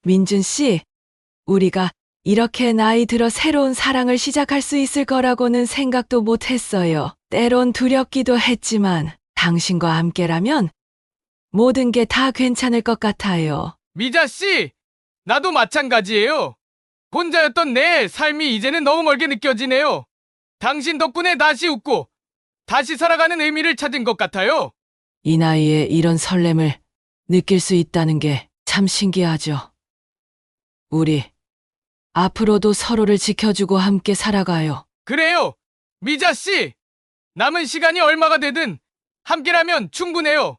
민준 씨, 우리가 이렇게 나이 들어 새로운 사랑을 시작할 수 있을 거라고는 생각도 못 했어요. 때론 두렵기도 했지만 당신과 함께라면 모든 게 다 괜찮을 것 같아요. 미자씨, 나도 마찬가지예요. 혼자였던 내 삶이 이제는 너무 멀게 느껴지네요. 당신 덕분에 다시 웃고 다시 살아가는 의미를 찾은 것 같아요. 이 나이에 이런 설렘을 느낄 수 있다는 게 참 신기하죠. 우리 앞으로도 서로를 지켜주고 함께 살아가요. 그래요, 미자씨. 남은 시간이 얼마가 되든 함께라면 충분해요.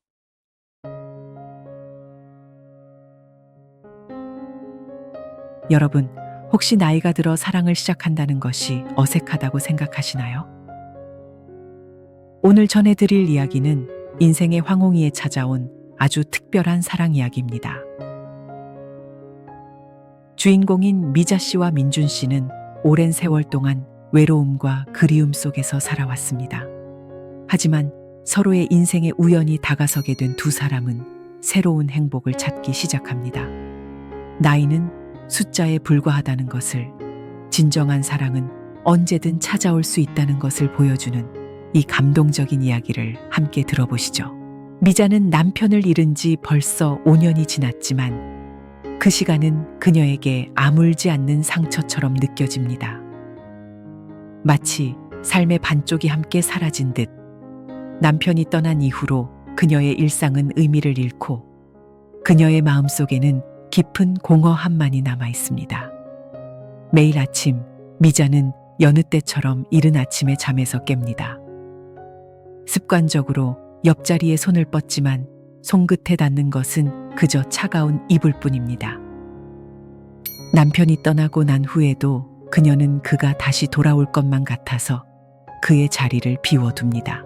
여러분, 혹시 나이가 들어 사랑을 시작한다는 것이 어색하다고 생각하시나요? 오늘 전해드릴 이야기는 인생의 황홍이에 찾아온 아주 특별한 사랑 이야기입니다. 주인공인 미자 씨와 민준 씨는 오랜 세월 동안 외로움과 그리움 속에서 살아왔습니다. 하지만 서로의 인생에 우연히 다가서게 된 두 사람은 새로운 행복을 찾기 시작합니다. 나이는 숫자에 불과하다는 것을, 진정한 사랑은 언제든 찾아올 수 있다는 것을 보여주는 이 감동적인 이야기를 함께 들어보시죠. 미자는 남편을 잃은 지 벌써 5년이 지났지만 그 시간은 그녀에게 아물지 않는 상처처럼 느껴집니다. 마치 삶의 반쪽이 함께 사라진 듯 남편이 떠난 이후로 그녀의 일상은 의미를 잃고 그녀의 마음속에는 깊은 공허함만이 남아 있습니다. 매일 아침 미자는 여느 때처럼 이른 아침에 잠에서 깹니다. 습관적으로 옆자리에 손을 뻗지만 손끝에 닿는 것은 그저 차가운 이불 뿐입니다. 남편이 떠나고 난 후에도 그녀는 그가 다시 돌아올 것만 같아서 그의 자리를 비워둡니다.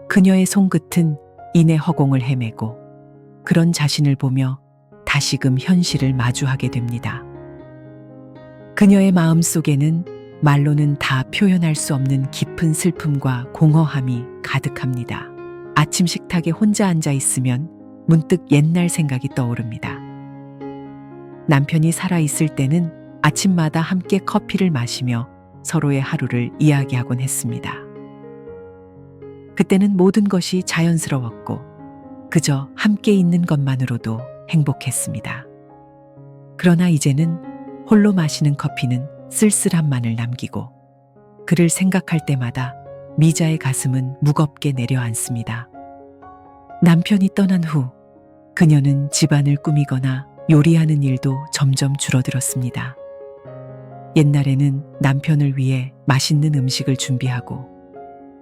그녀의 손끝은 인의 허공을 헤매고 그런 자신을 보며 다시금 현실을 마주하게 됩니다. 그녀의 마음 속에는 말로는 다 표현할 수 없는 깊은 슬픔과 공허함이 가득합니다. 아침 식탁에 혼자 앉아 있으면 문득 옛날 생각이 떠오릅니다. 남편이 살아있을 때는 아침마다 함께 커피를 마시며 서로의 하루를 이야기하곤 했습니다. 그때는 모든 것이 자연스러웠고 그저 함께 있는 것만으로도 행복했습니다. 그러나 이제는 홀로 마시는 커피는 쓸쓸함만을 남기고 그를 생각할 때마다 미자의 가슴은 무겁게 내려앉습니다. 남편이 떠난 후 그녀는 집안을 꾸미거나 요리하는 일도 점점 줄어들었습니다. 옛날에는 남편을 위해 맛있는 음식을 준비하고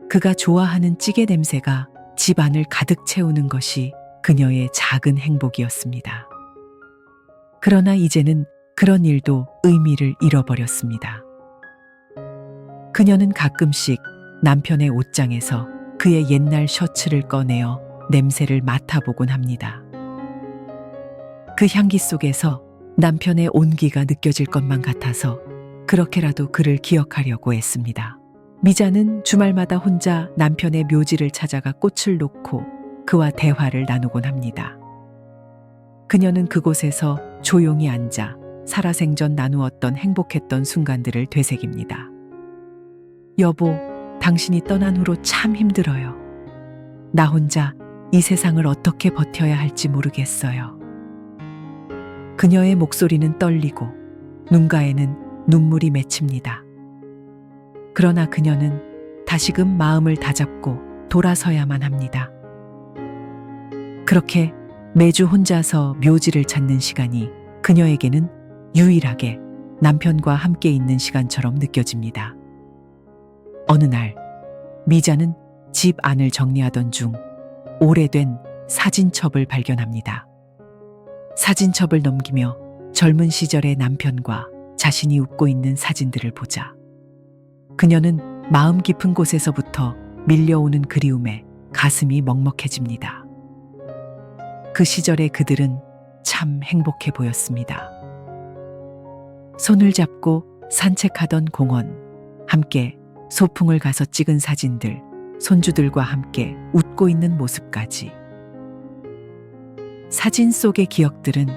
그가 좋아하는 찌개 냄새가 집 안을 가득 채우는 것이 그녀의 작은 행복이었습니다. 그러나 이제는 그런 일도 의미를 잃어버렸습니다. 그녀는 가끔씩 남편의 옷장에서 그의 옛날 셔츠를 꺼내어 냄새를 맡아보곤 합니다. 그 향기 속에서 남편의 온기가 느껴질 것만 같아서 그렇게라도 그를 기억하려고 애씁니다. 미자는 주말마다 혼자 남편의 묘지를 찾아가 꽃을 놓고 그와 대화를 나누곤 합니다. 그녀는 그곳에서 조용히 앉아 살아생전 나누었던 행복했던 순간들을 되새깁니다. 여보, 당신이 떠난 후로 참 힘들어요. 나 혼자 이 세상을 어떻게 버텨야 할지 모르겠어요. 그녀의 목소리는 떨리고 눈가에는 눈물이 맺힙니다. 그러나 그녀는 다시금 마음을 다잡고 돌아서야만 합니다. 그렇게 매주 혼자서 묘지를 찾는 시간이 그녀에게는 유일하게 남편과 함께 있는 시간처럼 느껴집니다. 어느 날 미자는 집 안을 정리하던 중 오래된 사진첩을 발견합니다. 사진첩을 넘기며 젊은 시절의 남편과 자신이 웃고 있는 사진들을 보자 그녀는 마음 깊은 곳에서부터 밀려오는 그리움에 가슴이 먹먹해집니다. 그 시절의 그들은 참 행복해 보였습니다. 손을 잡고 산책하던 공원, 함께 소풍을 가서 찍은 사진들, 손주들과 함께 웃고 있는 모습까지. 사진 속의 기억들은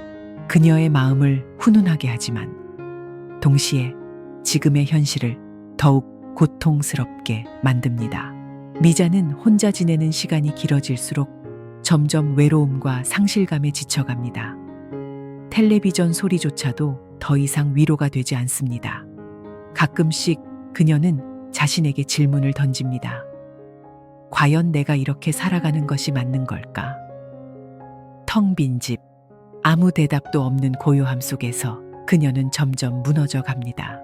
그녀의 마음을 훈훈하게 하지만 동시에 지금의 현실을 더욱 고통스럽게 만듭니다. 미자는 혼자 지내는 시간이 길어질수록 점점 외로움과 상실감에 지쳐갑니다. 텔레비전 소리조차도 더 이상 위로가 되지 않습니다. 가끔씩 그녀는 자신에게 질문을 던집니다. 과연 내가 이렇게 살아가는 것이 맞는 걸까? 텅 빈 집, 아무 대답도 없는 고요함 속에서 그녀는 점점 무너져 갑니다.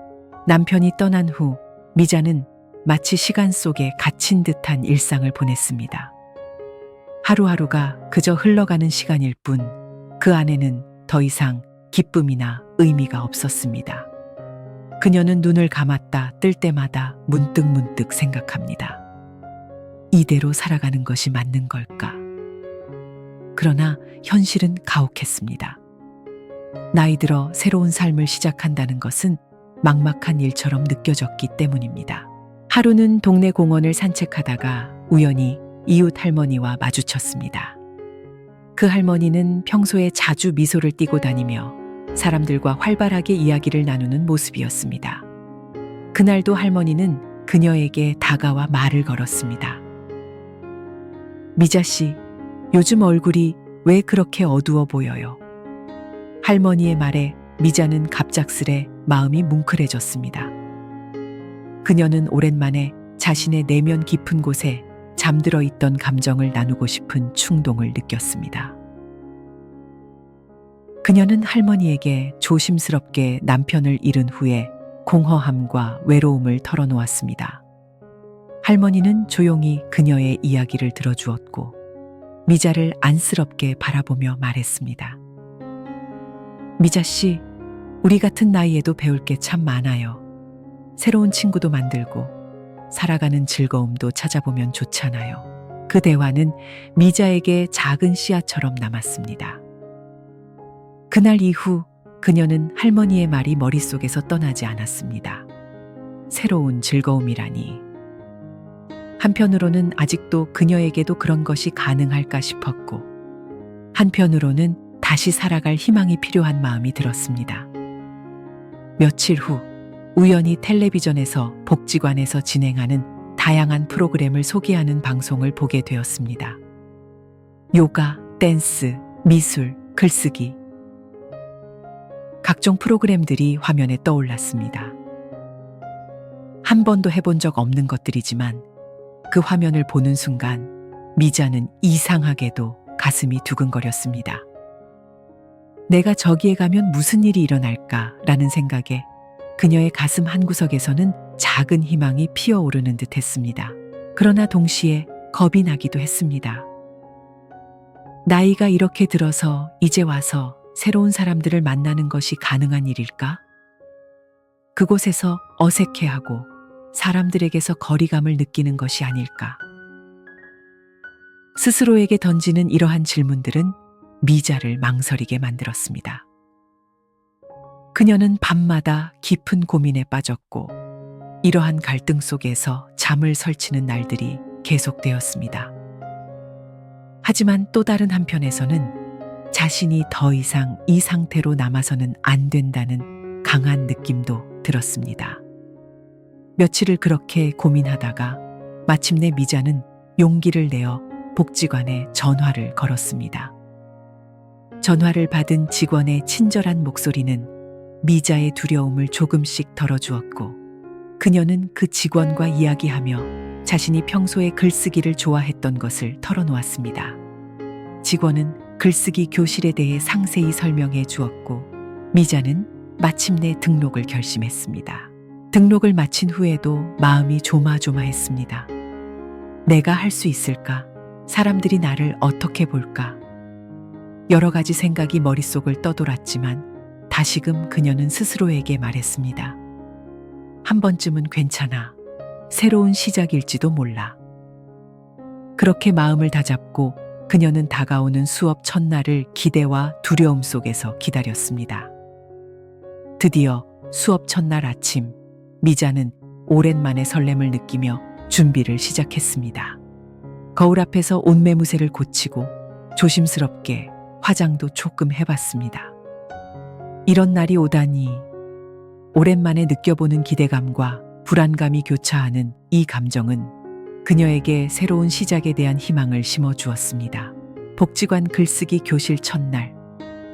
남편이 떠난 후 미자는 마치 시간 속에 갇힌 듯한 일상을 보냈습니다. 하루하루가 그저 흘러가는 시간일 뿐 그 안에는 더 이상 기쁨이나 의미가 없었습니다. 그녀는 눈을 감았다 뜰 때마다 문득문득 생각합니다. 이대로 살아가는 것이 맞는 걸까? 그러나 현실은 가혹했습니다. 나이 들어 새로운 삶을 시작한다는 것은 막막한 일처럼 느껴졌기 때문입니다. 하루는 동네 공원을 산책하다가 우연히 이웃 할머니와 마주쳤습니다. 그 할머니는 평소에 자주 미소를 띠고 다니며 사람들과 활발하게 이야기를 나누는 모습이었습니다. 그날도 할머니는 그녀에게 다가와 말을 걸었습니다. 미자 씨, 요즘 얼굴이 왜 그렇게 어두워 보여요? 할머니의 말에 미자는 갑작스레 마음이 뭉클해졌습니다. 그녀는 오랜만에 자신의 내면 깊은 곳에 잠들어 있던 감정을 나누고 싶은 충동을 느꼈습니다. 그녀는 할머니에게 조심스럽게 남편을 잃은 후에 공허함과 외로움을 털어놓았습니다. 할머니는 조용히 그녀의 이야기를 들어주었고 미자를 안쓰럽게 바라보며 말했습니다. 미자 씨, 우리 같은 나이에도 배울 게 참 많아요. 새로운 친구도 만들고 살아가는 즐거움도 찾아보면 좋잖아요. 그 대화는 미자에게 작은 씨앗처럼 남았습니다. 그날 이후 그녀는 할머니의 말이 머릿속에서 떠나지 않았습니다. 새로운 즐거움이라니. 한편으로는 아직도 그녀에게도 그런 것이 가능할까 싶었고, 한편으로는 다시 살아갈 희망이 필요한 마음이 들었습니다. 며칠 후 우연히 텔레비전에서 복지관에서 진행하는 다양한 프로그램을 소개하는 방송을 보게 되었습니다. 요가, 댄스, 미술, 글쓰기. 각종 프로그램들이 화면에 떠올랐습니다. 한 번도 해본 적 없는 것들이지만 그 화면을 보는 순간 미자는 이상하게도 가슴이 두근거렸습니다. 내가 저기에 가면 무슨 일이 일어날까라는 생각에 그녀의 가슴 한구석에서는 작은 희망이 피어오르는 듯 했습니다. 그러나 동시에 겁이 나기도 했습니다. 나이가 이렇게 들어서 이제 와서 새로운 사람들을 만나는 것이 가능한 일일까? 그곳에서 어색해하고 사람들에게서 거리감을 느끼는 것이 아닐까? 스스로에게 던지는 이러한 질문들은 미자를 망설이게 만들었습니다. 그녀는 밤마다 깊은 고민에 빠졌고 이러한 갈등 속에서 잠을 설치는 날들이 계속되었습니다. 하지만 또 다른 한편에서는 자신이 더 이상 이 상태로 남아서는 안 된다는 강한 느낌도 들었습니다. 며칠을 그렇게 고민하다가 마침내 미자는 용기를 내어 복지관에 전화를 걸었습니다. 전화를 받은 직원의 친절한 목소리는 미자의 두려움을 조금씩 덜어주었고 그녀는 그 직원과 이야기하며 자신이 평소에 글쓰기를 좋아했던 것을 털어놓았습니다. 직원은 글쓰기 교실에 대해 상세히 설명해 주었고 미자는 마침내 등록을 결심했습니다. 등록을 마친 후에도 마음이 조마조마했습니다. 내가 할 수 있을까? 사람들이 나를 어떻게 볼까? 여러 가지 생각이 머릿속을 떠돌았지만 다시금 그녀는 스스로에게 말했습니다. 한 번쯤은 괜찮아. 새로운 시작일지도 몰라. 그렇게 마음을 다잡고 그녀는 다가오는 수업 첫날을 기대와 두려움 속에서 기다렸습니다. 드디어 수업 첫날 아침, 미자는 오랜만에 설렘을 느끼며 준비를 시작했습니다. 거울 앞에서 옷매무새를 고치고 조심스럽게 화장도 조금 해봤습니다. 이런 날이 오다니. 오랜만에 느껴보는 기대감과 불안감이 교차하는 이 감정은 그녀에게 새로운 시작에 대한 희망을 심어 주었습니다. 복지관 글쓰기 교실 첫날,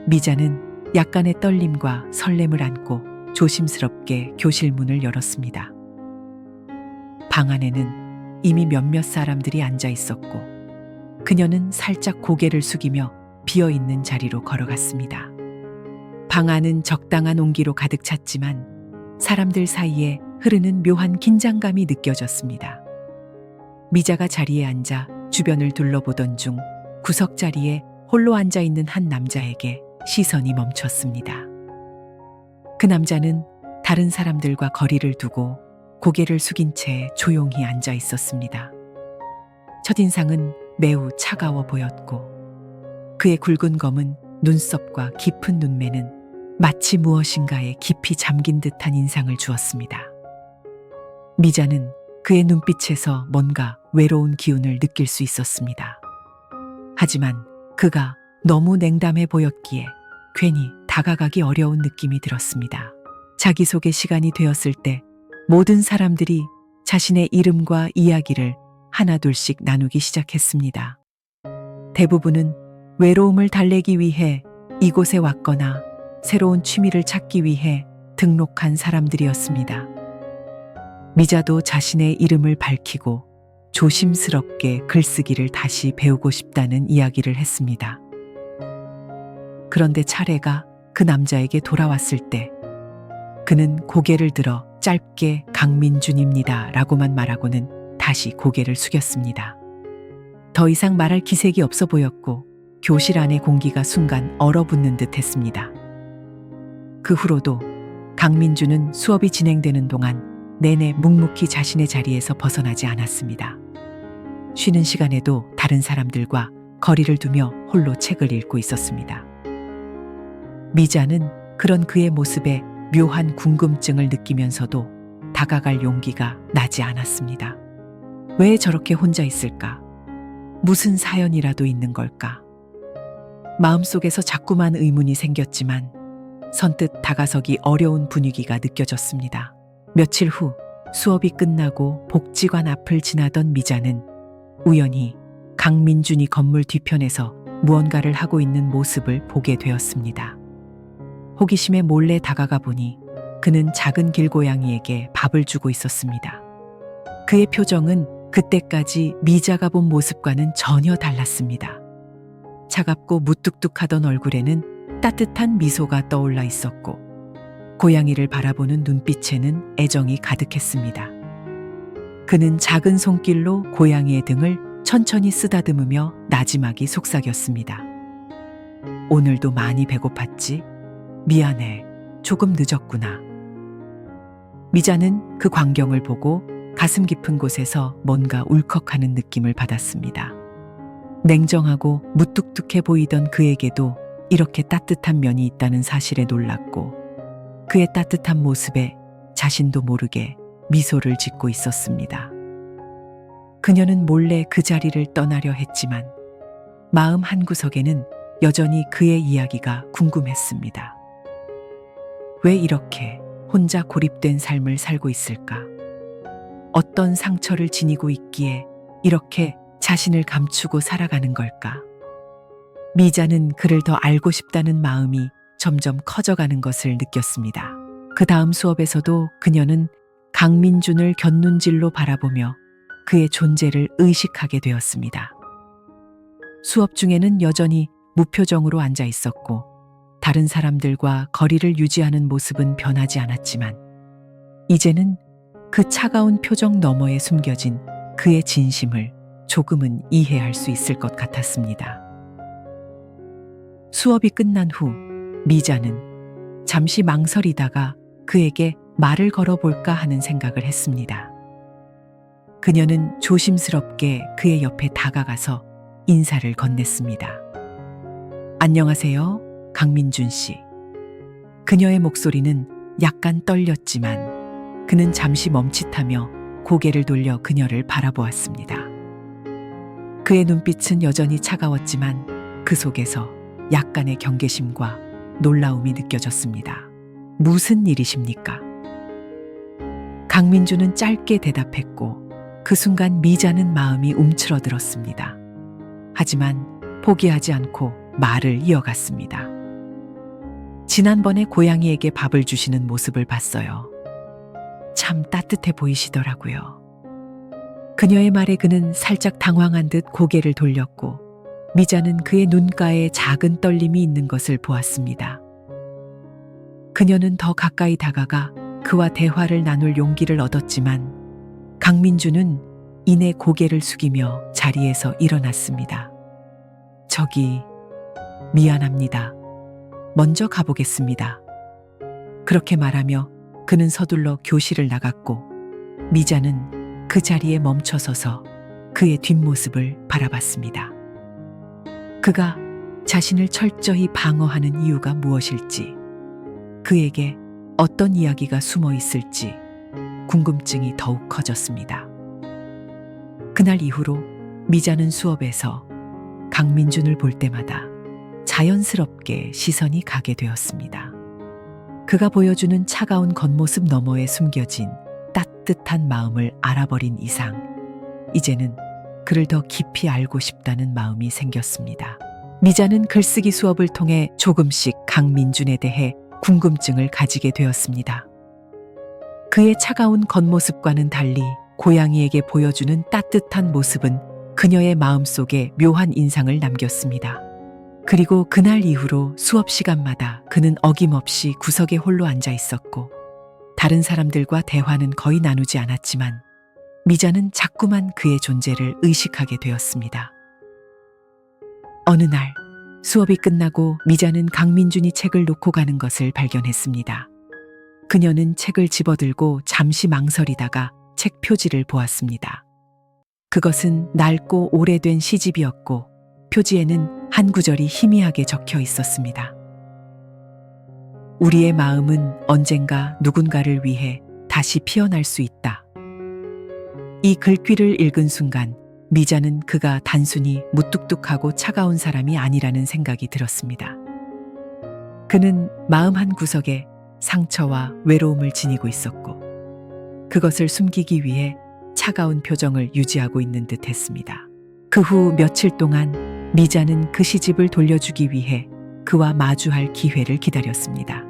미자는 약간의 떨림과 설렘을 안고 조심스럽게 교실 문을 열었습니다. 방 안에는 이미 몇몇 사람들이 앉아 있었고, 그녀는 살짝 고개를 숙이며 비어있는 자리로 걸어갔습니다. 방 안은 적당한 온기로 가득 찼지만 사람들 사이에 흐르는 묘한 긴장감이 느껴졌습니다. 미자가 자리에 앉아 주변을 둘러보던 중 구석자리에 홀로 앉아 있는 한 남자에게 시선이 멈췄습니다. 그 남자는 다른 사람들과 거리를 두고 고개를 숙인 채 조용히 앉아 있었습니다. 첫인상은 매우 차가워 보였고, 그의 굵은 검은 눈썹과 깊은 눈매는 마치 무엇인가에 깊이 잠긴 듯한 인상을 주었습니다. 미자는 그의 눈빛에서 뭔가 외로운 기운을 느낄 수 있었습니다. 하지만 그가 너무 냉담해 보였기에 괜히 다가가기 어려운 느낌이 들었습니다. 자기소개 시간이 되었을 때 모든 사람들이 자신의 이름과 이야기를 하나둘씩 나누기 시작했습니다. 대부분은 외로움을 달래기 위해 이곳에 왔거나 새로운 취미를 찾기 위해 등록한 사람들이었습니다. 미자도 자신의 이름을 밝히고 조심스럽게 글쓰기를 다시 배우고 싶다는 이야기를 했습니다. 그런데 차례가 그 남자에게 돌아왔을 때 그는 고개를 들어 짧게 강민준입니다 라고만 말하고는 다시 고개를 숙였습니다. 더 이상 말할 기색이 없어 보였고 교실 안의 공기가 순간 얼어붙는 듯 했습니다. 그 후로도 강민준은 수업이 진행되는 동안 내내 묵묵히 자신의 자리에서 벗어나지 않았습니다. 쉬는 시간에도 다른 사람들과 거리를 두며 홀로 책을 읽고 있었습니다. 미자는 그런 그의 모습에 묘한 궁금증을 느끼면서도 다가갈 용기가 나지 않았습니다. 왜 저렇게 혼자 있을까? 무슨 사연이라도 있는 걸까? 마음속에서 자꾸만 의문이 생겼지만 선뜻 다가서기 어려운 분위기가 느껴졌습니다. 며칠 후 수업이 끝나고 복지관 앞을 지나던 미자는 우연히 강민준이 건물 뒤편에서 무언가를 하고 있는 모습을 보게 되었습니다. 호기심에 몰래 다가가 보니 그는 작은 길고양이에게 밥을 주고 있었습니다. 그의 표정은 그때까지 미자가 본 모습과는 전혀 달랐습니다. 차갑고 무뚝뚝하던 얼굴에는 따뜻한 미소가 떠올라 있었고, 고양이를 바라보는 눈빛에는 애정이 가득했습니다. 그는 작은 손길로 고양이의 등을 천천히 쓰다듬으며 나지막이 속삭였습니다. 오늘도 많이 배고팠지? 미안해. 조금 늦었구나. 미자는 그 광경을 보고 가슴 깊은 곳에서 뭔가 울컥하는 느낌을 받았습니다. 냉정하고 무뚝뚝해 보이던 그에게도 이렇게 따뜻한 면이 있다는 사실에 놀랐고, 그의 따뜻한 모습에 자신도 모르게 미소를 짓고 있었습니다. 그녀는 몰래 그 자리를 떠나려 했지만 마음 한구석에는 여전히 그의 이야기가 궁금했습니다. 왜 이렇게 혼자 고립된 삶을 살고 있을까? 어떤 상처를 지니고 있기에 이렇게 자신을 감추고 살아가는 걸까? 미자는 그를 더 알고 싶다는 마음이 점점 커져가는 것을 느꼈습니다. 그 다음 수업에서도 그녀는 강민준을 곁눈질로 바라보며 그의 존재를 의식하게 되었습니다. 수업 중에는 여전히 무표정으로 앉아 있었고, 다른 사람들과 거리를 유지하는 모습은 변하지 않았지만, 이제는 그 차가운 표정 너머에 숨겨진 그의 진심을 조금은 이해할 수 있을 것 같았습니다. 수업이 끝난 후 미자는 잠시 망설이다가 그에게 말을 걸어볼까 하는 생각을 했습니다. 그녀는 조심스럽게 그의 옆에 다가가서 인사를 건넸습니다. 안녕하세요, 강민준 씨. 그녀의 목소리는 약간 떨렸지만 그는 잠시 멈칫하며 고개를 돌려 그녀를 바라보았습니다. 그의 눈빛은 여전히 차가웠지만 그 속에서 약간의 경계심과 놀라움이 느껴졌습니다. 무슨 일이십니까? 강민주는 짧게 대답했고 그 순간 미자는 마음이 움츠러들었습니다. 하지만 포기하지 않고 말을 이어갔습니다. 지난번에 고양이에게 밥을 주시는 모습을 봤어요. 참 따뜻해 보이시더라고요. 그녀의 말에 그는 살짝 당황한 듯 고개를 돌렸고 미자는 그의 눈가에 작은 떨림이 있는 것을 보았습니다. 그녀는 더 가까이 다가가 그와 대화를 나눌 용기를 얻었지만 강민주는 이내 고개를 숙이며 자리에서 일어났습니다. 저기, 미안합니다. 먼저 가보겠습니다. 그렇게 말하며 그는 서둘러 교실을 나갔고 미자는 그 자리에 멈춰서서 그의 뒷모습을 바라봤습니다. 그가 자신을 철저히 방어하는 이유가 무엇일지, 그에게 어떤 이야기가 숨어 있을지 궁금증이 더욱 커졌습니다. 그날 이후로 미자는 수업에서 강민준을 볼 때마다 자연스럽게 시선이 가게 되었습니다. 그가 보여주는 차가운 겉모습 너머에 숨겨진 따뜻한 마음을 알아버린 이상 이제는 그를 더 깊이 알고 싶다는 마음이 생겼습니다. 미자는 글쓰기 수업을 통해 조금씩 강민준에 대해 궁금증을 가지게 되었습니다. 그의 차가운 겉모습과는 달리 고양이에게 보여주는 따뜻한 모습은 그녀의 마음속에 묘한 인상을 남겼습니다. 그리고 그날 이후로 수업 시간마다 그는 어김없이 구석에 홀로 앉아 있었고 다른 사람들과 대화는 거의 나누지 않았지만 미자는 자꾸만 그의 존재를 의식하게 되었습니다. 어느 날 수업이 끝나고 미자는 강민준이 책을 놓고 가는 것을 발견했습니다. 그녀는 책을 집어들고 잠시 망설이다가 책 표지를 보았습니다. 그것은 낡고 오래된 시집이었고 표지에는 한 구절이 희미하게 적혀 있었습니다. 우리의 마음은 언젠가 누군가를 위해 다시 피어날 수 있다. 이 글귀를 읽은 순간 미자는 그가 단순히 무뚝뚝하고 차가운 사람이 아니라는 생각이 들었습니다. 그는 마음 한 구석에 상처와 외로움을 지니고 있었고 그것을 숨기기 위해 차가운 표정을 유지하고 있는 듯 했습니다. 그 후 며칠 동안 미자는 그 시집을 돌려주기 위해 그와 마주할 기회를 기다렸습니다.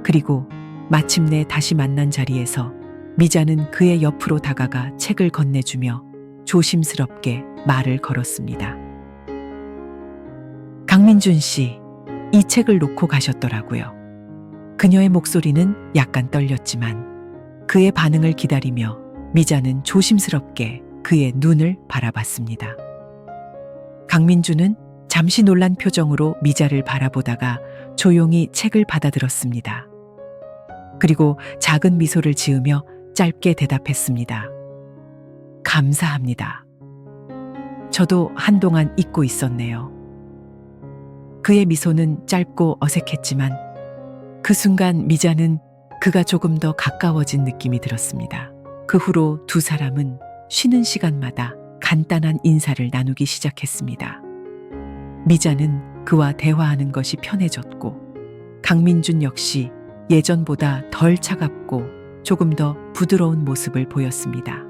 그리고 마침내 다시 만난 자리에서 미자는 그의 옆으로 다가가 책을 건네주며 조심스럽게 말을 걸었습니다. 강민준 씨, 이 책을 놓고 가셨더라고요. 그녀의 목소리는 약간 떨렸지만 그의 반응을 기다리며 미자는 조심스럽게 그의 눈을 바라봤습니다. 강민준은 잠시 놀란 표정으로 미자를 바라보다가 조용히 책을 받아들었습니다. 그리고 작은 미소를 지으며 짧게 대답했습니다. 감사합니다. 저도 한동안 잊고 있었네요. 그의 미소는 짧고 어색했지만 그 순간 미자는 그가 조금 더 가까워진 느낌이 들었습니다. 그 후로 두 사람은 쉬는 시간마다 간단한 인사를 나누기 시작했습니다. 미자는 그와 대화하는 것이 편해졌고 강민준 역시 예전보다 덜 차갑고 조금 더 부드러운 모습을 보였습니다.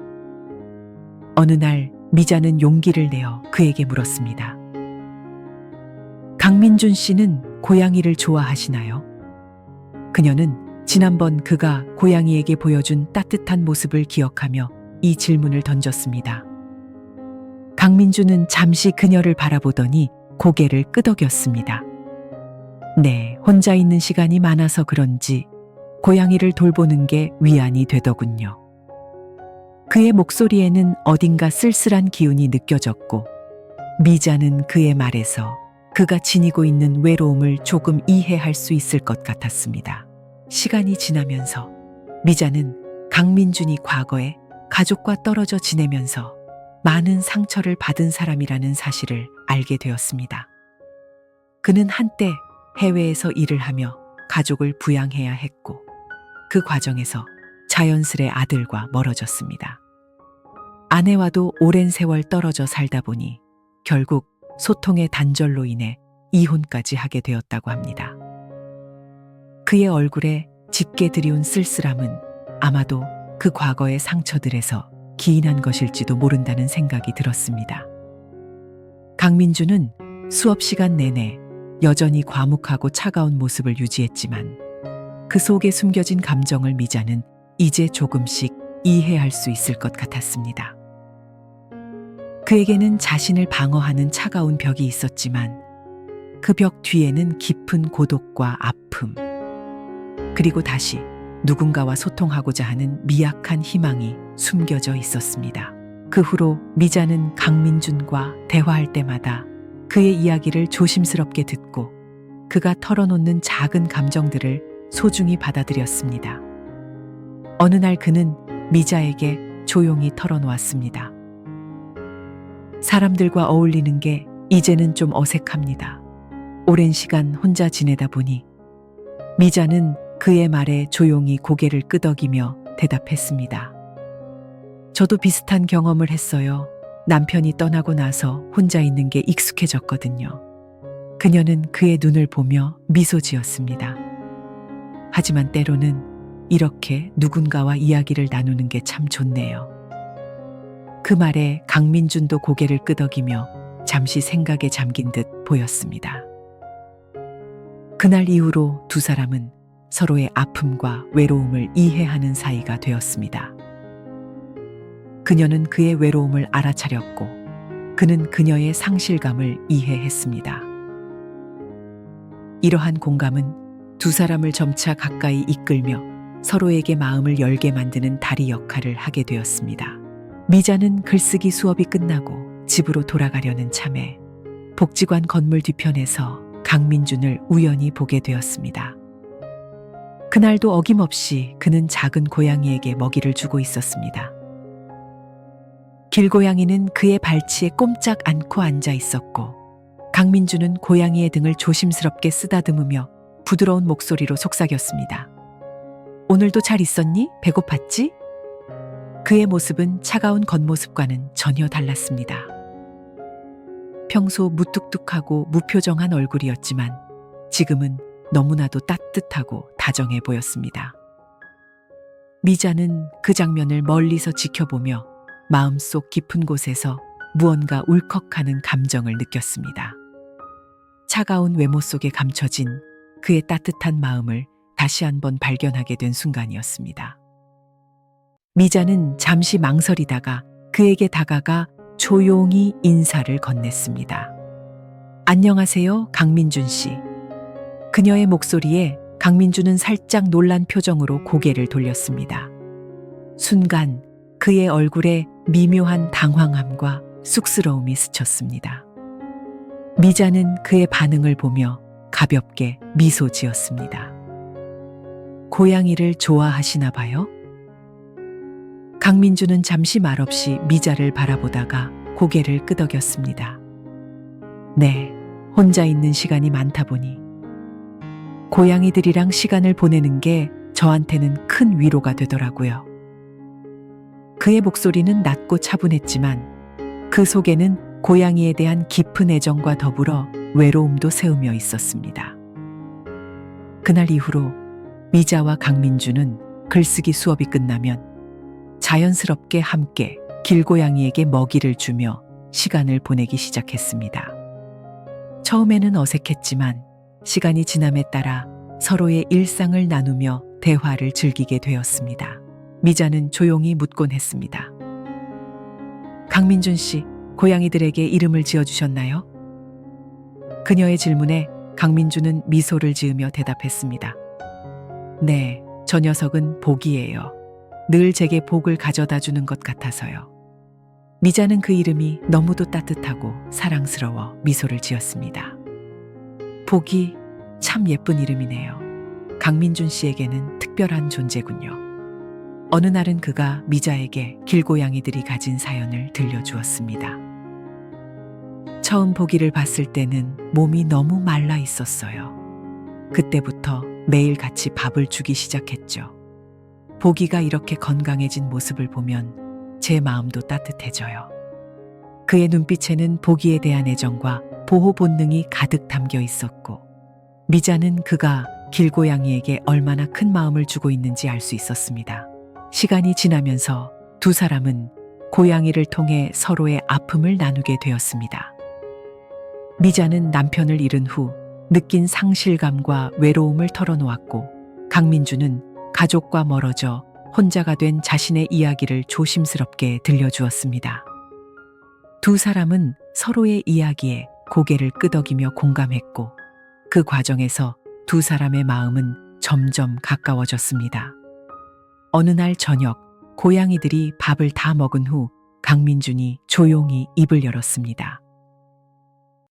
어느 날 미자는 용기를 내어 그에게 물었습니다. 강민준 씨는 고양이를 좋아하시나요? 그녀는 지난번 그가 고양이에게 보여준 따뜻한 모습을 기억하며 이 질문을 던졌습니다. 강민준은 잠시 그녀를 바라보더니 고개를 끄덕였습니다. 네, 혼자 있는 시간이 많아서 그런지 고양이를 돌보는 게 위안이 되더군요. 그의 목소리에는 어딘가 쓸쓸한 기운이 느껴졌고 미자는 그의 말에서 그가 지니고 있는 외로움을 조금 이해할 수 있을 것 같았습니다. 시간이 지나면서 미자는 강민준이 과거에 가족과 떨어져 지내면서 많은 상처를 받은 사람이라는 사실을 알게 되었습니다. 그는 한때 해외에서 일을 하며 가족을 부양해야 했고 그 과정에서 자연스레 아들과 멀어졌습니다. 아내와도 오랜 세월 떨어져 살다 보니 결국 소통의 단절로 인해 이혼까지 하게 되었다고 합니다. 그의 얼굴에 짙게 드리운 쓸쓸함은 아마도 그 과거의 상처들에서 기인한 것일지도 모른다는 생각이 들었습니다. 강민주는 수업 시간 내내 여전히 과묵하고 차가운 모습을 유지했지만 그 속에 숨겨진 감정을 미자는 이제 조금씩 이해할 수 있을 것 같았습니다. 그에게는 자신을 방어하는 차가운 벽이 있었지만 그 벽 뒤에는 깊은 고독과 아픔, 그리고 다시 누군가와 소통하고자 하는 미약한 희망이 숨겨져 있었습니다. 그 후로 미자는 강민준과 대화할 때마다 그의 이야기를 조심스럽게 듣고 그가 털어놓는 작은 감정들을 소중히 받아들였습니다. 어느 날 그는 미자에게 조용히 털어놓았습니다. 사람들과 어울리는 게 이제는 좀 어색합니다. 오랜 시간 혼자 지내다 보니 미자는 그의 말에 조용히 고개를 끄덕이며 대답했습니다. 저도 비슷한 경험을 했어요. 남편이 떠나고 나서 혼자 있는 게 익숙해졌거든요. 그녀는 그의 눈을 보며 미소 지었습니다. 하지만 때로는 이렇게 누군가와 이야기를 나누는 게 참 좋네요. 그 말에 강민준도 고개를 끄덕이며 잠시 생각에 잠긴 듯 보였습니다. 그날 이후로 두 사람은 서로의 아픔과 외로움을 이해하는 사이가 되었습니다. 그녀는 그의 외로움을 알아차렸고 그는 그녀의 상실감을 이해했습니다. 이러한 공감은 두 사람을 점차 가까이 이끌며 서로에게 마음을 열게 만드는 다리 역할을 하게 되었습니다. 미자는 글쓰기 수업이 끝나고 집으로 돌아가려는 참에 복지관 건물 뒤편에서 강민준을 우연히 보게 되었습니다. 그날도 어김없이 그는 작은 고양이에게 먹이를 주고 있었습니다. 길고양이는 그의 발치에 꼼짝 않고 앉아 있었고 강민준은 고양이의 등을 조심스럽게 쓰다듬으며 부드러운 목소리로 속삭였습니다. 오늘도 잘 있었니? 배고팠지? 그의 모습은 차가운 겉모습과는 전혀 달랐습니다. 평소 무뚝뚝하고 무표정한 얼굴이었지만 지금은 너무나도 따뜻하고 다정해 보였습니다. 미자는 그 장면을 멀리서 지켜보며 마음속 깊은 곳에서 무언가 울컥하는 감정을 느꼈습니다. 차가운 외모 속에 감춰진 그의 따뜻한 마음을 다시 한번 발견하게 된 순간이었습니다. 미자는 잠시 망설이다가 그에게 다가가 조용히 인사를 건넸습니다. 안녕하세요, 강민준 씨. 그녀의 목소리에 강민준은 살짝 놀란 표정으로 고개를 돌렸습니다. 순간 그의 얼굴에 미묘한 당황함과 쑥스러움이 스쳤습니다. 미자는 그의 반응을 보며 가볍게 미소 지었습니다. 고양이를 좋아하시나 봐요? 강민준은 잠시 말없이 미자를 바라보다가 고개를 끄덕였습니다. 네, 혼자 있는 시간이 많다 보니 고양이들이랑 시간을 보내는 게 저한테는 큰 위로가 되더라고요. 그의 목소리는 낮고 차분했지만 그 속에는 고양이에 대한 깊은 애정과 더불어 외로움도 새우며 있었습니다. 그날 이후로 미자와 강민준은 글쓰기 수업이 끝나면 자연스럽게 함께 길고양이에게 먹이를 주며 시간을 보내기 시작했습니다. 처음에는 어색했지만 시간이 지남에 따라 서로의 일상을 나누며 대화를 즐기게 되었습니다. 미자는 조용히 묻곤 했습니다. 강민준 씨, 고양이들에게 이름을 지어주셨나요? 그녀의 질문에 강민준은 미소를 지으며 대답했습니다. 네, 저 녀석은 복이에요. 늘 제게 복을 가져다 주는 것 같아서요. 미자는 그 이름이 너무도 따뜻하고 사랑스러워 미소를 지었습니다. 복이 참 예쁜 이름이네요. 강민준 씨에게는 특별한 존재군요. 어느 날은 그가 미자에게 길고양이들이 가진 사연을 들려주었습니다. 처음 보기를 봤을 때는 몸이 너무 말라 있었어요. 그때부터 매일 같이 밥을 주기 시작했죠. 보기가 이렇게 건강해진 모습을 보면 제 마음도 따뜻해져요. 그의 눈빛에는 보기에 대한 애정과 보호 본능이 가득 담겨 있었고, 미자는 그가 길고양이에게 얼마나 큰 마음을 주고 있는지 알 수 있었습니다. 시간이 지나면서 두 사람은 고양이를 통해 서로의 아픔을 나누게 되었습니다. 미자는 남편을 잃은 후 느낀 상실감과 외로움을 털어놓았고, 강민주는 가족과 멀어져 혼자가 된 자신의 이야기를 조심스럽게 들려주었습니다. 두 사람은 서로의 이야기에 고개를 끄덕이며 공감했고, 그 과정에서 두 사람의 마음은 점점 가까워졌습니다. 어느 날 저녁, 고양이들이 밥을 다 먹은 후 강민준이 조용히 입을 열었습니다.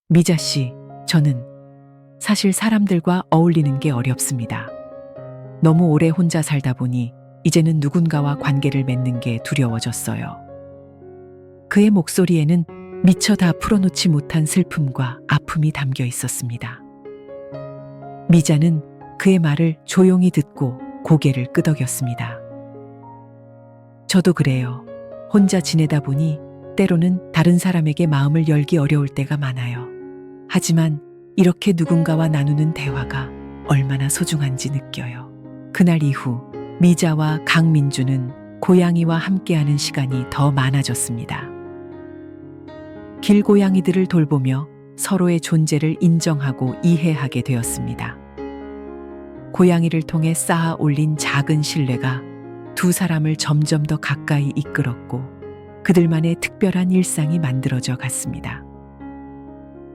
미자 씨, 저는 사실 사람들과 어울리는 게 어렵습니다. 너무 오래 혼자 살다 보니 이제는 누군가와 관계를 맺는 게 두려워졌어요. 그의 목소리에는 미처 다 풀어놓지 못한 슬픔과 아픔이 담겨 있었습니다. 미자는 그의 말을 조용히 듣고 고개를 끄덕였습니다. 저도 그래요. 혼자 지내다 보니 때로는 다른 사람에게 마음을 열기 어려울 때가 많아요. 하지만 이렇게 누군가와 나누는 대화가 얼마나 소중한지 느껴요. 그날 이후 미자와 강민주는 고양이와 함께하는 시간이 더 많아졌습니다. 길고양이들을 돌보며 서로의 존재를 인정하고 이해하게 되었습니다. 고양이를 통해 쌓아 올린 작은 신뢰가 두 사람을 점점 더 가까이 이끌었고, 그들만의 특별한 일상이 만들어져 갔습니다.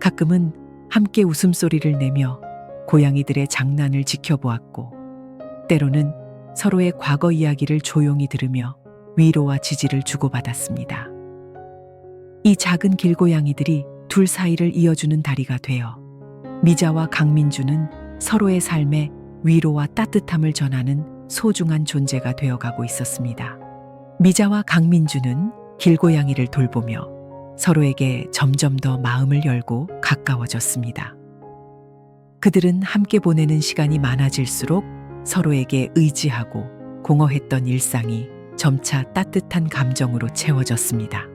가끔은 함께 웃음소리를 내며 고양이들의 장난을 지켜보았고, 때로는 서로의 과거 이야기를 조용히 들으며 위로와 지지를 주고받았습니다. 이 작은 길고양이들이 둘 사이를 이어주는 다리가 되어 미자와 강민주는 서로의 삶에 위로와 따뜻함을 전하는 소중한 존재가 되어가고 있었습니다. 미자와 강민주는 길고양이를 돌보며 서로에게 점점 더 마음을 열고 가까워졌습니다. 그들은 함께 보내는 시간이 많아질수록 서로에게 의지하고 공허했던 일상이 점차 따뜻한 감정으로 채워졌습니다.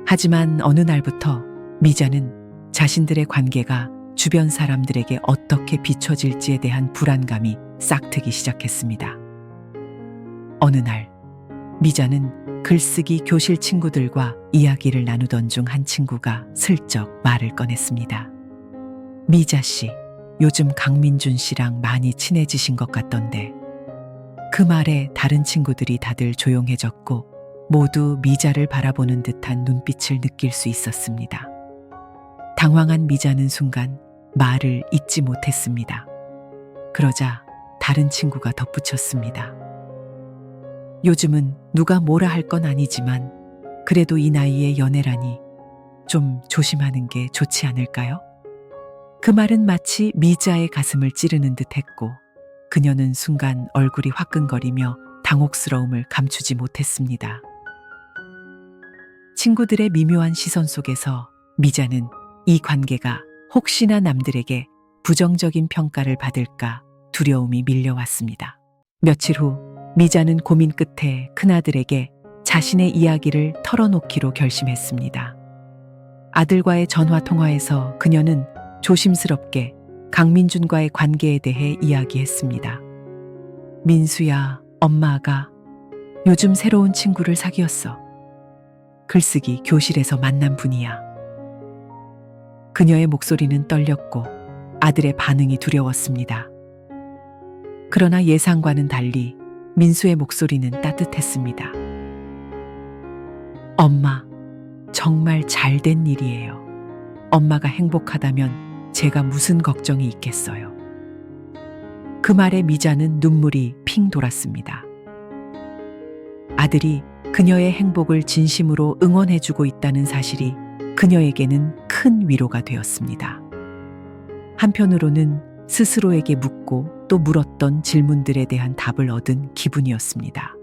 하지만 어느 날부터 미자는 자신들의 관계가 주변 사람들에게 어떻게 비춰질지에 대한 불안감이 싹트기 시작했습니다. 어느 날 미자는 글쓰기 교실 친구들과 이야기를 나누던 중 한 친구가 슬쩍 말을 꺼냈습니다. 미자 씨, 요즘 강민준 씨랑 많이 친해지신 것 같던데. 그 말에 다른 친구들이 다들 조용해졌고 모두 미자를 바라보는 듯한 눈빛을 느낄 수 있었습니다. 당황한 미자는 순간 말을 잇지 못했습니다. 그러자 다른 친구가 덧붙였습니다. 요즘은 누가 뭐라 할 건 아니지만 그래도 이 나이에 연애라니 좀 조심하는 게 좋지 않을까요? 그 말은 마치 미자의 가슴을 찌르는 듯 했고, 그녀는 순간 얼굴이 화끈거리며 당혹스러움을 감추지 못했습니다. 친구들의 미묘한 시선 속에서 미자는 이 관계가 혹시나 남들에게 부정적인 평가를 받을까 두려움이 밀려왔습니다. 며칠 후 미자는 고민 끝에 큰아들에게 자신의 이야기를 털어놓기로 결심했습니다. 아들과의 전화 통화에서 그녀는 조심스럽게 강민준과의 관계에 대해 이야기했습니다. 민수야, 엄마가 요즘 새로운 친구를 사귀었어. 글쓰기 교실에서 만난 분이야. 그녀의 목소리는 떨렸고 아들의 반응이 두려웠습니다. 그러나 예상과는 달리 민수의 목소리는 따뜻했습니다. 엄마, 정말 잘된 일이에요. 엄마가 행복하다면 제가 무슨 걱정이 있겠어요. 그 말에 미자는 눈물이 핑 돌았습니다. 아들이 그녀의 행복을 진심으로 응원해주고 있다는 사실이 그녀에게는 큰 위로가 되었습니다. 한편으로는 스스로에게 묻고 또 물었던 질문들에 대한 답을 얻은 기분이었습니다.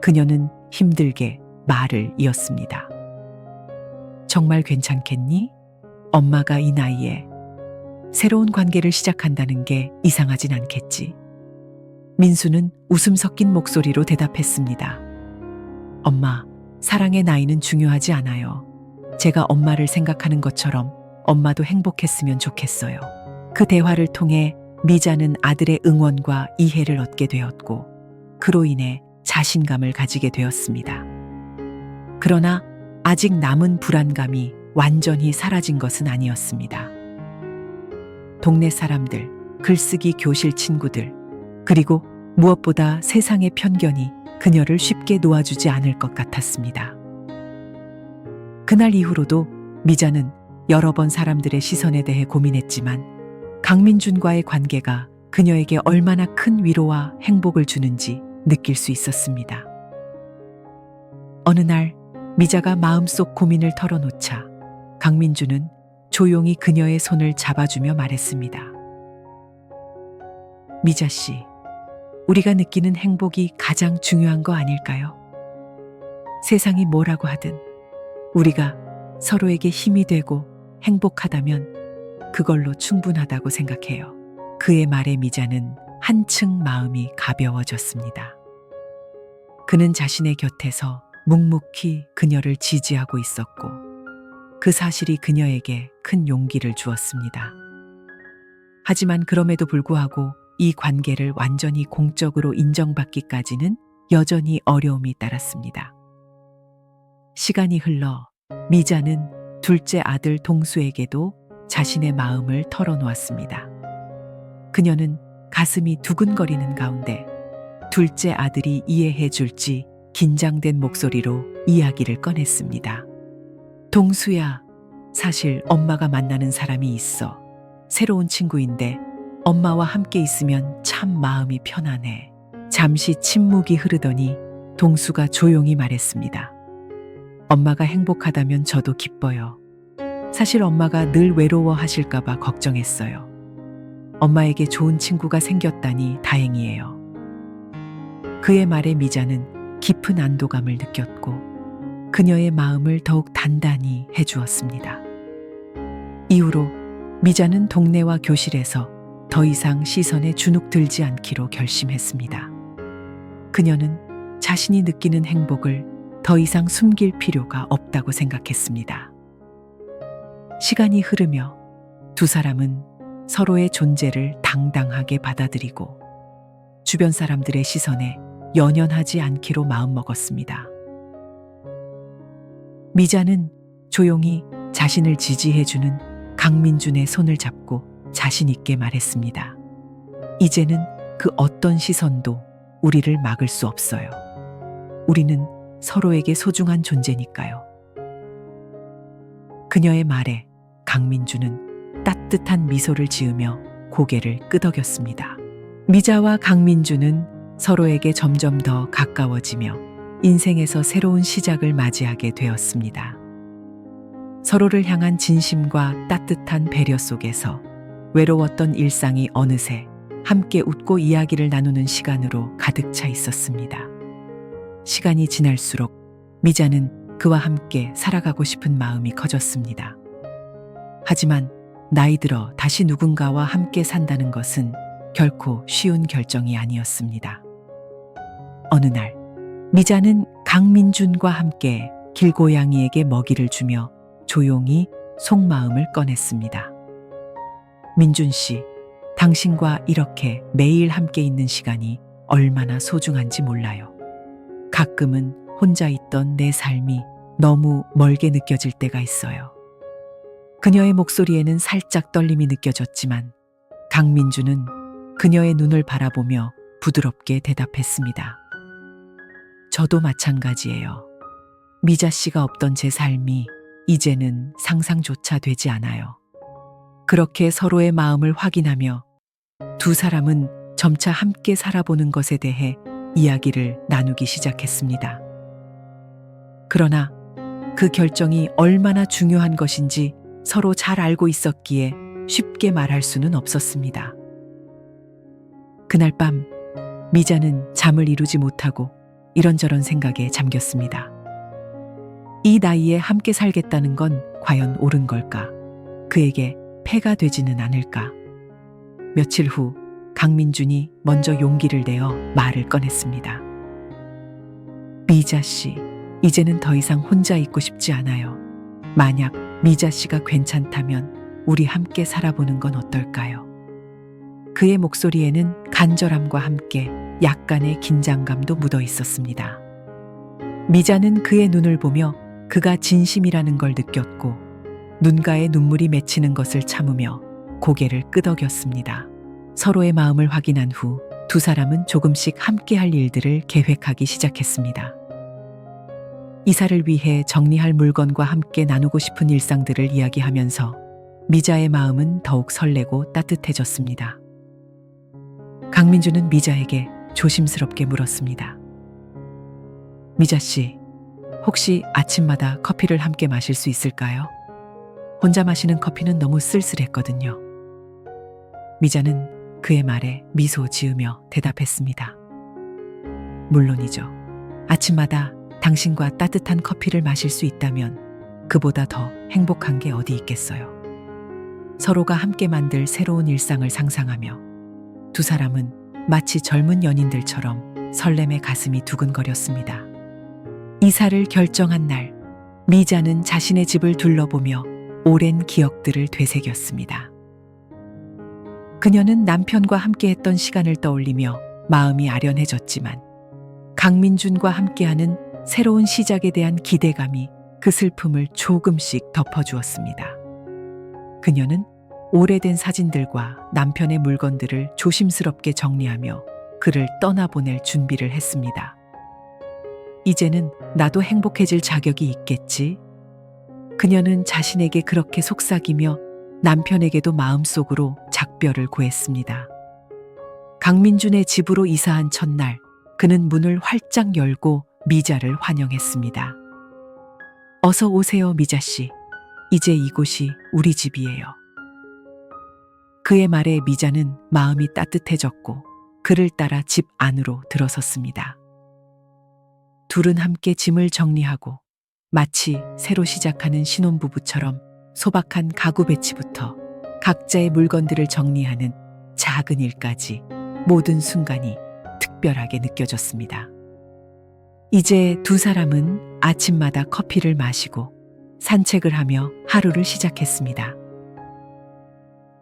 그녀는 힘들게 말을 이었습니다. 정말 괜찮겠니? 엄마가 이 나이에 새로운 관계를 시작한다는 게 이상하진 않겠지. 민수는 웃음 섞인 목소리로 대답했습니다. 엄마, 사랑의 나이는 중요하지 않아요. 제가 엄마를 생각하는 것처럼 엄마도 행복했으면 좋겠어요. 그 대화를 통해 미자는 아들의 응원과 이해를 얻게 되었고, 그로 인해 자신감을 가지게 되었습니다. 그러나 아직 남은 불안감이 완전히 사라진 것은 아니었습니다. 동네 사람들, 글쓰기 교실 친구들, 그리고 무엇보다 세상의 편견이 그녀를 쉽게 놓아주지 않을 것 같았습니다. 그날 이후로도 미자는 여러 번 사람들의 시선에 대해 고민했지만 강민준과의 관계가 그녀에게 얼마나 큰 위로와 행복을 주는지 느낄 수 있었습니다. 어느 날 미자가 마음속 고민을 털어놓자 강민준은 조용히 그녀의 손을 잡아주며 말했습니다. 미자 씨, 우리가 느끼는 행복이 가장 중요한 거 아닐까요? 세상이 뭐라고 하든 우리가 서로에게 힘이 되고 행복하다면 그걸로 충분하다고 생각해요. 그의 말에 미자는 한층 마음이 가벼워졌습니다. 그는 자신의 곁에서 묵묵히 그녀를 지지하고 있었고, 그 사실이 그녀에게 큰 용기를 주었습니다. 하지만 그럼에도 불구하고 이 관계를 완전히 공적으로 인정받기까지는 여전히 어려움이 따랐습니다. 시간이 흘러 미자는 둘째 아들 동수에게도 자신의 마음을 털어놓았습니다. 그녀는 가슴이 두근거리는 가운데 둘째 아들이 이해해 줄지 긴장된 목소리로 이야기를 꺼냈습니다. 동수야, 사실 엄마가 만나는 사람이 있어. 새로운 친구인데 엄마와 함께 있으면 참 마음이 편안해. 잠시 침묵이 흐르더니 동수가 조용히 말했습니다. 엄마가 행복하다면 저도 기뻐요. 사실 엄마가 늘 외로워하실까봐 걱정했어요. 엄마에게 좋은 친구가 생겼다니 다행이에요. 그의 말에 미자는 깊은 안도감을 느꼈고 그녀의 마음을 더욱 단단히 해주었습니다. 이후로 미자는 동네와 교실에서 더 이상 시선에 주눅 들지 않기로 결심했습니다. 그녀는 자신이 느끼는 행복을 더 이상 숨길 필요가 없다고 생각했습니다. 시간이 흐르며 두 사람은 서로의 존재를 당당하게 받아들이고 주변 사람들의 시선에 연연하지 않기로 마음먹었습니다. 미자는 조용히 자신을 지지해주는 강민준의 손을 잡고 자신 있게 말했습니다. 이제는 그 어떤 시선도 우리를 막을 수 없어요. 우리는 서로에게 소중한 존재니까요. 그녀의 말에 강민준은 따뜻한 미소를 지으며 고개를 끄덕였습니다. 미자와 강민준은 서로에게 점점 더 가까워지며 인생에서 새로운 시작을 맞이하게 되었습니다. 서로를 향한 진심과 따뜻한 배려 속에서 외로웠던 일상이 어느새 함께 웃고 이야기를 나누는 시간으로 가득 차 있었습니다. 시간이 지날수록 미자는 그와 함께 살아가고 싶은 마음이 커졌습니다. 하지만 나이 들어 다시 누군가와 함께 산다는 것은 결코 쉬운 결정이 아니었습니다. 어느 날 미자는 강민준과 함께 길고양이에게 먹이를 주며 조용히 속마음을 꺼냈습니다. 민준 씨, 당신과 이렇게 매일 함께 있는 시간이 얼마나 소중한지 몰라요. 가끔은 혼자 있던 내 삶이 너무 멀게 느껴질 때가 있어요. 그녀의 목소리에는 살짝 떨림이 느껴졌지만 강민준은 그녀의 눈을 바라보며 부드럽게 대답했습니다. 저도 마찬가지예요. 미자 씨가 없던 제 삶이 이제는 상상조차 되지 않아요. 그렇게 서로의 마음을 확인하며 두 사람은 점차 함께 살아보는 것에 대해 이야기를 나누기 시작했습니다. 그러나 그 결정이 얼마나 중요한 것인지 서로 잘 알고 있었기에 쉽게 말할 수는 없었습니다. 그날 밤 미자는 잠을 이루지 못하고 이런저런 생각에 잠겼습니다. 이 나이에 함께 살겠다는 건 과연 옳은 걸까? 그에게 폐가 되지는 않을까? 며칠 후 강민준이 먼저 용기를 내어 말을 꺼냈습니다. 미자 씨, 이제는 더 이상 혼자 있고 싶지 않아요. 만약 미자 씨가 괜찮다면 우리 함께 살아보는 건 어떨까요? 그의 목소리에는 간절함과 함께 약간의 긴장감도 묻어 있었습니다. 미자는 그의 눈을 보며 그가 진심이라는 걸 느꼈고 눈가에 눈물이 맺히는 것을 참으며 고개를 끄덕였습니다. 서로의 마음을 확인한 후 두 사람은 조금씩 함께할 일들을 계획하기 시작했습니다. 이사를 위해 정리할 물건과 함께 나누고 싶은 일상들을 이야기하면서 미자의 마음은 더욱 설레고 따뜻해졌습니다. 강민주는 미자에게 조심스럽게 물었습니다. 미자 씨, 혹시 아침마다 커피를 함께 마실 수 있을까요? 혼자 마시는 커피는 너무 쓸쓸했거든요. 미자는 그의 말에 미소 지으며 대답했습니다. 물론이죠. 아침마다 당신과 따뜻한 커피를 마실 수 있다면 그보다 더 행복한 게 어디 있겠어요. 서로가 함께 만들 새로운 일상을 상상하며 두 사람은 마치 젊은 연인들처럼 설렘에 가슴이 두근거렸습니다. 이사를 결정한 날, 미자는 자신의 집을 둘러보며 오랜 기억들을 되새겼습니다. 그녀는 남편과 함께했던 시간을 떠올리며 마음이 아련해졌지만 강민준과 함께하는 새로운 시작에 대한 기대감이 그 슬픔을 조금씩 덮어주었습니다. 그녀는 오래된 사진들과 남편의 물건들을 조심스럽게 정리하며 그를 떠나보낼 준비를 했습니다. 이제는 나도 행복해질 자격이 있겠지? 그녀는 자신에게 그렇게 속삭이며 남편에게도 마음속으로 작별을 고했습니다. 강민준의 집으로 이사한 첫날, 그는 문을 활짝 열고 미자를 환영했습니다. 어서 오세요, 미자 씨. 이제 이곳이 우리 집이에요. 그의 말에 미자는 마음이 따뜻해졌고 그를 따라 집 안으로 들어섰습니다. 둘은 함께 짐을 정리하고 마치 새로 시작하는 신혼부부처럼 소박한 가구 배치부터 각자의 물건들을 정리하는 작은 일까지 모든 순간이 특별하게 느껴졌습니다. 이제 두 사람은 아침마다 커피를 마시고 산책을 하며 하루를 시작했습니다.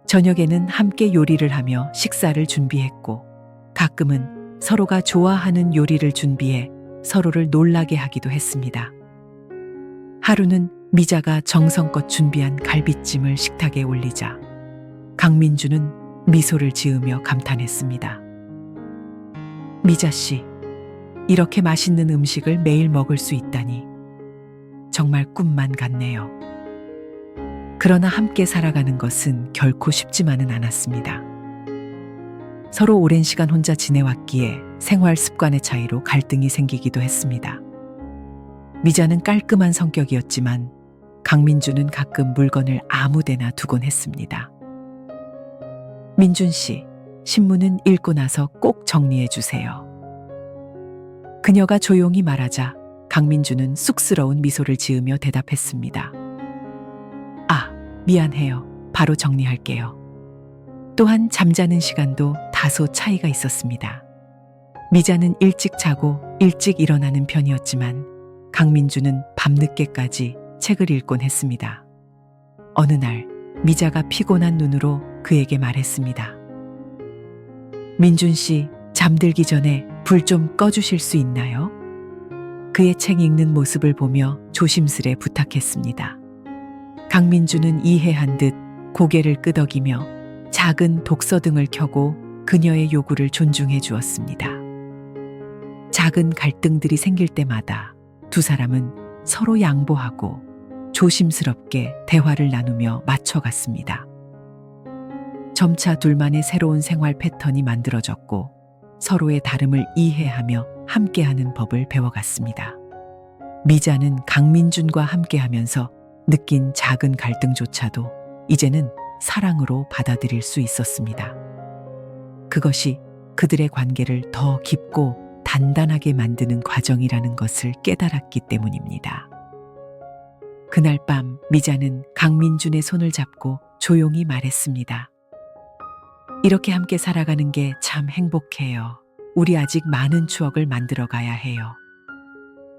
저녁에는 함께 요리를 하며 식사를 준비했고 가끔은 서로가 좋아하는 요리를 준비해 서로를 놀라게 하기도 했습니다. 하루는 미자가 정성껏 준비한 갈비찜을 식탁에 올리자 강민주는 미소를 지으며 감탄했습니다. 미자 씨, 이렇게 맛있는 음식을 매일 먹을 수 있다니 정말 꿈만 같네요. 그러나 함께 살아가는 것은 결코 쉽지만은 않았습니다. 서로 오랜 시간 혼자 지내왔기에 생활 습관의 차이로 갈등이 생기기도 했습니다. 미자는 깔끔한 성격이었지만 강민주는 가끔 물건을 아무데나 두곤 했습니다. 민준 씨, 신문은 읽고 나서 꼭 정리해 주세요. 그녀가 조용히 말하자 강민주는 쑥스러운 미소를 지으며 대답했습니다. 아, 미안해요. 바로 정리할게요. 또한 잠자는 시간도 다소 차이가 있었습니다. 미자는 일찍 자고 일찍 일어나는 편이었지만 강민주는 밤늦게까지 책을 읽곤 했습니다. 어느 날 미자가 피곤한 눈으로 그에게 말했습니다. 민준 씨, 잠들기 전에 불 좀 꺼주실 수 있나요? 그의 책 읽는 모습을 보며 조심스레 부탁했습니다. 강민주는 이해한 듯 고개를 끄덕이며 작은 독서등을 켜고 그녀의 요구를 존중해 주었습니다. 작은 갈등들이 생길 때마다 두 사람은 서로 양보하고 조심스럽게 대화를 나누며 맞춰갔습니다. 점차 둘만의 새로운 생활 패턴이 만들어졌고 서로의 다름을 이해하며 함께하는 법을 배워갔습니다. 미자는 강민준과 함께하면서 느낀 작은 갈등조차도 이제는 사랑으로 받아들일 수 있었습니다. 그것이 그들의 관계를 더 깊고 단단하게 만드는 과정이라는 것을 깨달았기 때문입니다. 그날 밤 미자는 강민준의 손을 잡고 조용히 말했습니다. 이렇게 함께 살아가는 게 참 행복해요. 우리 아직 많은 추억을 만들어 가야 해요.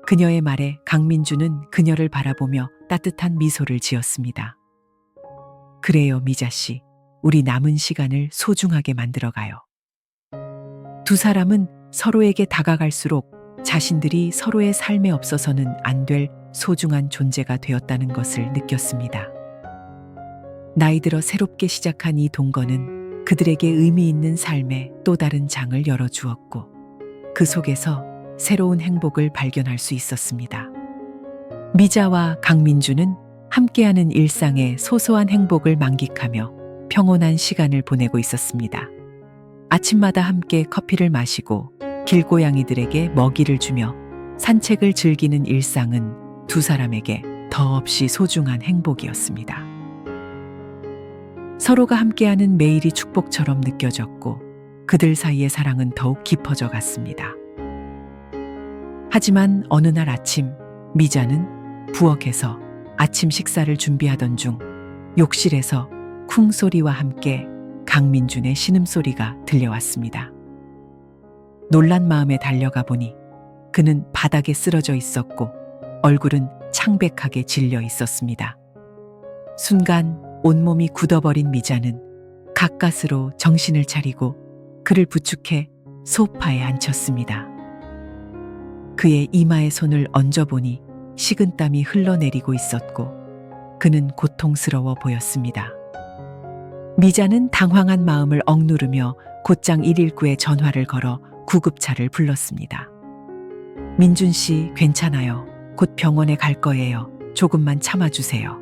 그녀의 말에 강민주는 그녀를 바라보며 따뜻한 미소를 지었습니다. 그래요, 미자 씨. 우리 남은 시간을 소중하게 만들어가요. 두 사람은 서로에게 다가갈수록 자신들이 서로의 삶에 없어서는 안 될 소중한 존재가 되었다는 것을 느꼈습니다. 나이 들어 새롭게 시작한 이 동거는 그들에게 의미 있는 삶의 또 다른 장을 열어주었고 그 속에서 새로운 행복을 발견할 수 있었습니다. 미자와 강민주는 함께하는 일상의 소소한 행복을 만끽하며 평온한 시간을 보내고 있었습니다. 아침마다 함께 커피를 마시고 길고양이들에게 먹이를 주며 산책을 즐기는 일상은 두 사람에게 더없이 소중한 행복이었습니다. 서로가 함께하는 매일이 축복처럼 느껴졌고 그들 사이의 사랑은 더욱 깊어져 갔습니다. 하지만 어느 날 아침 미자는 부엌에서 아침 식사를 준비하던 중 욕실에서 쿵 소리와 함께 강민준의 신음소리가 들려왔습니다. 놀란 마음에 달려가 보니 그는 바닥에 쓰러져 있었고 얼굴은 창백하게 질려 있었습니다. 순간 온몸이 굳어버린 미자는 가까스로 정신을 차리고 그를 부축해 소파에 앉혔습니다. 그의 이마에 손을 얹어보니 식은땀이 흘러내리고 있었고 그는 고통스러워 보였습니다. 미자는 당황한 마음을 억누르며 곧장 119에 전화를 걸어 구급차를 불렀습니다. 민준 씨, 괜찮아요. 곧 병원에 갈 거예요. 조금만 참아주세요.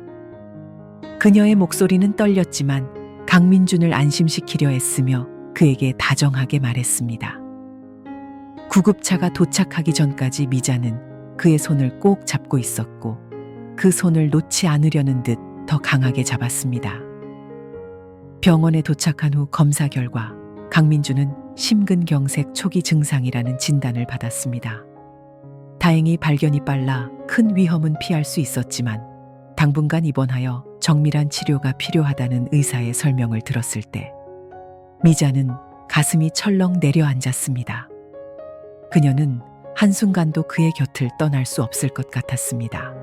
그녀의 목소리는 떨렸지만 강민준을 안심시키려 애쓰며 그에게 다정하게 말했습니다. 구급차가 도착하기 전까지 미자는 그의 손을 꼭 잡고 있었고 그 손을 놓지 않으려는 듯 더 강하게 잡았습니다. 병원에 도착한 후 검사 결과 강민주는 심근경색 초기 증상이라는 진단을 받았습니다. 다행히 발견이 빨라 큰 위험은 피할 수 있었지만 당분간 입원하여 정밀한 치료가 필요하다는 의사의 설명을 들었을 때 미자는 가슴이 철렁 내려앉았습니다. 그녀는 한순간도 그의 곁을 떠날 수 없을 것 같았습니다.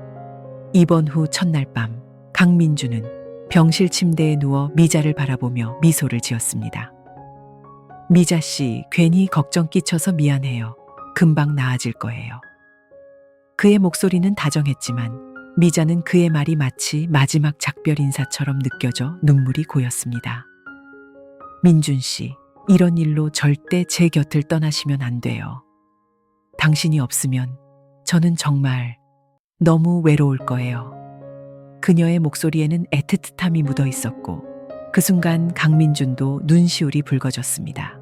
입원 후 첫날 밤 강민주는 병실 침대에 누워 미자를 바라보며 미소를 지었습니다. 미자 씨, 괜히 걱정 끼쳐서 미안해요. 금방 나아질 거예요. 그의 목소리는 다정했지만 미자는 그의 말이 마치 마지막 작별 인사처럼 느껴져 눈물이 고였습니다. 민준 씨, 이런 일로 절대 제 곁을 떠나시면 안 돼요. 당신이 없으면 저는 정말 너무 외로울 거예요. 그녀의 목소리에는 애틋함이 묻어 있었고 그 순간 강민준도 눈시울이 붉어졌습니다.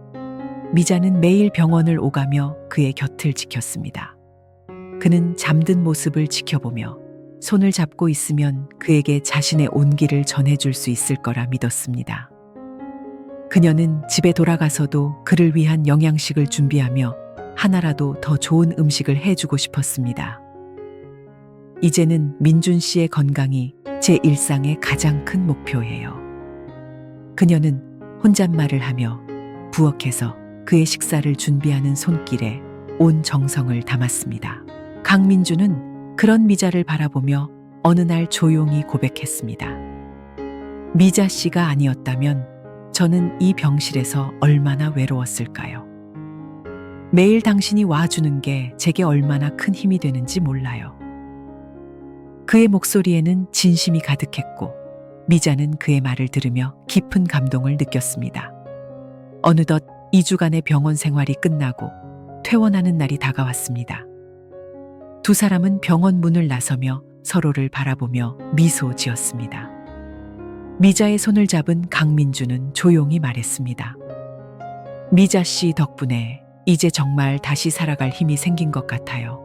미자는 매일 병원을 오가며 그의 곁을 지켰습니다. 그는 잠든 모습을 지켜보며 손을 잡고 있으면 그에게 자신의 온기를 전해줄 수 있을 거라 믿었습니다. 그녀는 집에 돌아가서도 그를 위한 영양식을 준비하며 하나라도 더 좋은 음식을 해주고 싶었습니다. 이제는 민준 씨의 건강이 제 일상의 가장 큰 목표예요. 그녀는 혼잣말을 하며 부엌에서 그의 식사를 준비하는 손길에 온 정성을 담았습니다. 강민주는 그런 미자를 바라보며 어느 날 조용히 고백했습니다. 미자 씨가 아니었다면 저는 이 병실에서 얼마나 외로웠을까요? 매일 당신이 와주는 게 제게 얼마나 큰 힘이 되는지 몰라요. 그의 목소리에는 진심이 가득했고 미자는 그의 말을 들으며 깊은 감동을 느꼈습니다. 어느덧 2주간의 병원 생활이 끝나고 퇴원하는 날이 다가왔습니다. 두 사람은 병원 문을 나서며 서로를 바라보며 미소 지었습니다. 미자의 손을 잡은 강민주는 조용히 말했습니다. 미자 씨 덕분에 이제 정말 다시 살아갈 힘이 생긴 것 같아요.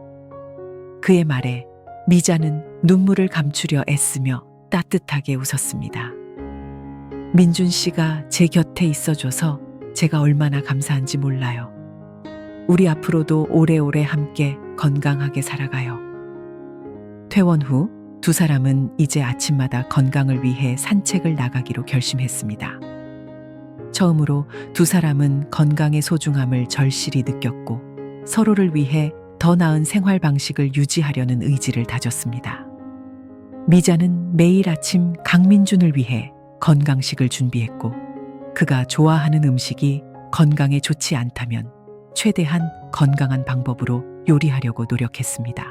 그의 말에 미자는 눈물을 감추려 애쓰며 따뜻하게 웃었습니다. 민준 씨가 제 곁에 있어줘서 제가 얼마나 감사한지 몰라요. 우리 앞으로도 오래오래 함께 건강하게 살아가요. 퇴원 후 두 사람은 이제 아침마다 건강을 위해 산책을 나가기로 결심했습니다. 처음으로 두 사람은 건강의 소중함을 절실히 느꼈고 서로를 위해 더 나은 생활 방식을 유지하려는 의지를 다졌습니다. 미자는 매일 아침 강민준을 위해 건강식을 준비했고, 그가 좋아하는 음식이 건강에 좋지 않다면 최대한 건강한 방법으로 요리하려고 노력했습니다.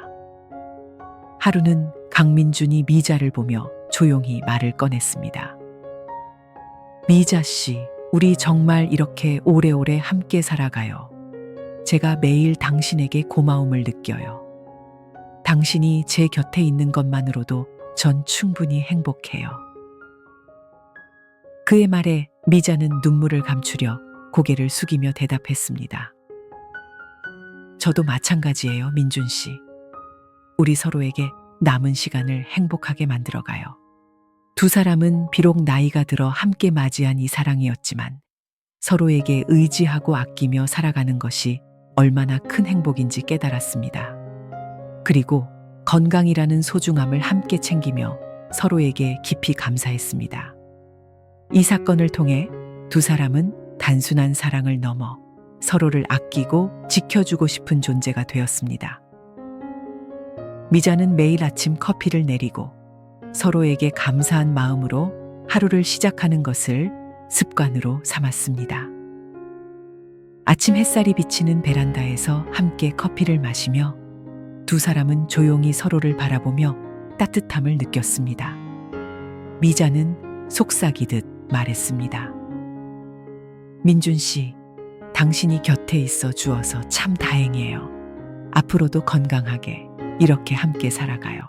하루는 강민준이 미자를 보며 조용히 말을 꺼냈습니다. 미자 씨, 우리 정말 이렇게 오래오래 함께 살아가요. 제가 매일 당신에게 고마움을 느껴요. 당신이 제 곁에 있는 것만으로도 전 충분히 행복해요. 그의 말에 미자는 눈물을 감추려 고개를 숙이며 대답했습니다. 저도 마찬가지예요, 민준 씨. 우리 서로에게 남은 시간을 행복하게 만들어가요. 두 사람은 비록 나이가 들어 함께 맞이한 이 사랑이었지만 서로에게 의지하고 아끼며 살아가는 것이 얼마나 큰 행복인지 깨달았습니다. 그리고 건강이라는 소중함을 함께 챙기며 서로에게 깊이 감사했습니다. 이 사건을 통해 두 사람은 단순한 사랑을 넘어 서로를 아끼고 지켜주고 싶은 존재가 되었습니다. 미자는 매일 아침 커피를 내리고 서로에게 감사한 마음으로 하루를 시작하는 것을 습관으로 삼았습니다. 아침 햇살이 비치는 베란다에서 함께 커피를 마시며 두 사람은 조용히 서로를 바라보며 따뜻함을 느꼈습니다. 미자는 속삭이듯 말했습니다. 민준 씨, 당신이 곁에 있어 주어서 참 다행이에요. 앞으로도 건강하게 이렇게 함께 살아가요.